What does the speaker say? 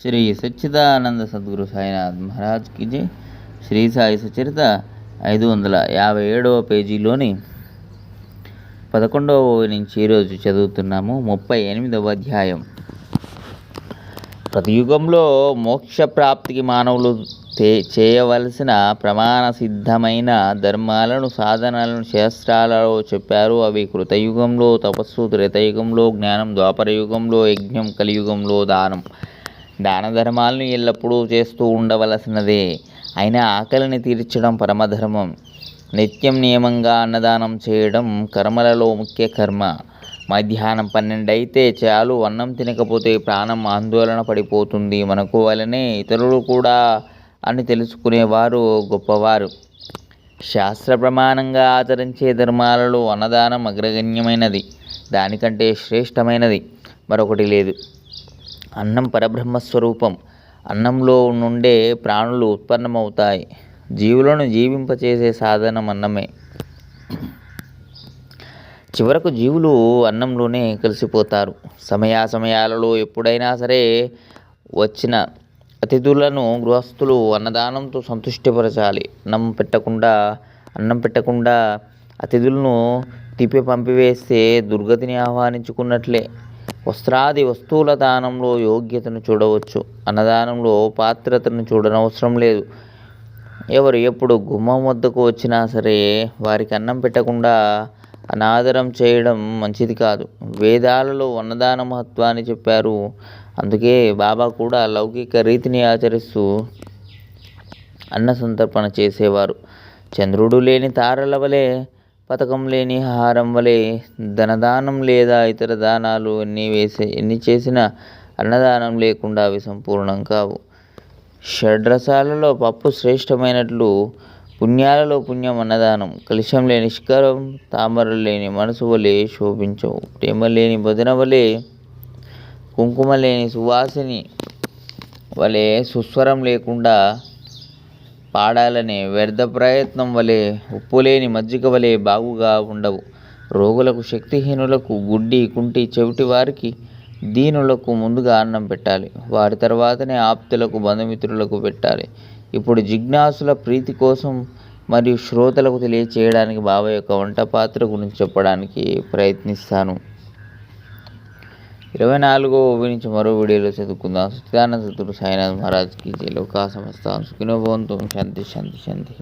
శ్రీ సచ్చిదానంద సద్గురు సాయినాథ్ మహారాజ్ కి జై. శ్రీ సాయి సచరిత 557వ పేజీలోని 11వ నుంచి ఈరోజు చదువుతున్నాము. 38వ అధ్యాయం. ప్రతి యుగంలో మోక్ష ప్రాప్తికి మానవులు చేయవలసిన ప్రమాణ సిద్ధమైన ధర్మాలను, సాధనాలను శాస్త్రాలలో చెప్పారు. అవి కృతయుగంలో తపస్సు, త్రేతయుగంలో జ్ఞానం, ద్వాపర యుగంలో యజ్ఞం, కలియుగంలో దానం. దాన ధర్మాలను ఎల్లప్పుడూ చేస్తూ ఉండవలసినదే. అయినా ఆకలిని తీర్చడం పరమధర్మం. నిత్యం నియమంగా అన్నదానం చేయడం కర్మలలో ముఖ్య కర్మ. మధ్యాహ్నం 12 అయితే చాలు, అన్నం తినకపోతే ప్రాణం ఆందోళన పడిపోతుంది. మనకు వలనే ఇతరులు కూడా అని తెలుసుకునేవారు గొప్పవారు. శాస్త్ర ప్రమాణంగా ఆచరించే ధర్మాలలో అన్నదానం అగ్రగణ్యమైనది. దానికంటే శ్రేష్టమైనది మరొకటి లేదు. అన్నం పరబ్రహ్మస్వరూపం. అన్నంలో నుండే ప్రాణులు ఉత్పన్నమవుతాయి. జీవులను జీవింపచేసే సాధనం అన్నమే. చివరకు జీవులు అన్నంలోనే కలిసిపోతారు. సమయాలలో ఎప్పుడైనా సరే వచ్చిన అతిథులను గృహస్థులు అన్నదానంతో సంతుష్టిపరచాలి. అన్నం పెట్టకుండా అతిథులను పంపివేస్తే దుర్గతిని ఆహ్వానించుకున్నట్లే. వస్త్రాది వస్తువుల దానంలో యోగ్యతను చూడవచ్చు, అన్నదానంలో పాత్రతను చూడనవసరం లేదు. ఎవరు ఎప్పుడు గుమ్మం వద్దకు వచ్చినా సరే వారికి అన్నం పెట్టకుండా అనాదరం చేయడం మంచిది కాదు. వేదాలలో అన్నదాన మహత్వాన్ని చెప్పారు. అందుకే బాబా కూడా లౌకిక రీతిని ఆచరిస్తూ అన్న సంతర్పణ చేసేవారు. చంద్రుడు లేని తారల వలె, పథకం లేని హారం వలె ధనదానం లేదా ఇతర దానాలు ఎన్ని చేసినా అన్నదానం లేకుండా అవి సంపూర్ణం కావు. షడ్రసాలలో పప్పు శ్రేష్టమైనట్లు పుణ్యాలలో పుణ్యం అన్నదానం. కలుషం లేని నిష్కరం, తామర లేని మనసు వలె శోభించవు. ప్రేమ లేని భజన వలె, కుంకుమ లేని సువాసిని వలె, సుస్వరం లేకుండా పాడాలనే వ్యర్థ ప్రయత్నం వలె, ఉప్పు లేని మజ్జిగ వలె బాగుగా ఉండవు. రోగులకు, శక్తిహీనులకు, గుడ్డి, కుంటి, చెవిటి వారికి, దీనులకు ముందుగా అన్నం పెట్టాలి. వారి తర్వాతనే ఆప్తులకు, బంధుమిత్రులకు పెట్టాలి. ఇప్పుడు జిజ్ఞాసుల ప్రీతి కోసం మరియు శ్రోతలకు తెలియచేయడానికి బాబా యొక్క వంట పాత్ర గురించి చెప్పడానికి ప్రయత్నిస్తాను. 24వ నుంచి మరో వీడియోలో చదువుకుందాం. సచ్చిదానంద సద్గురు సాయినాథ్ మహారాజ్ కి జై. లోకా సమస్త సుఖినో భవంతు. శాంతి శాంతి శాంతి.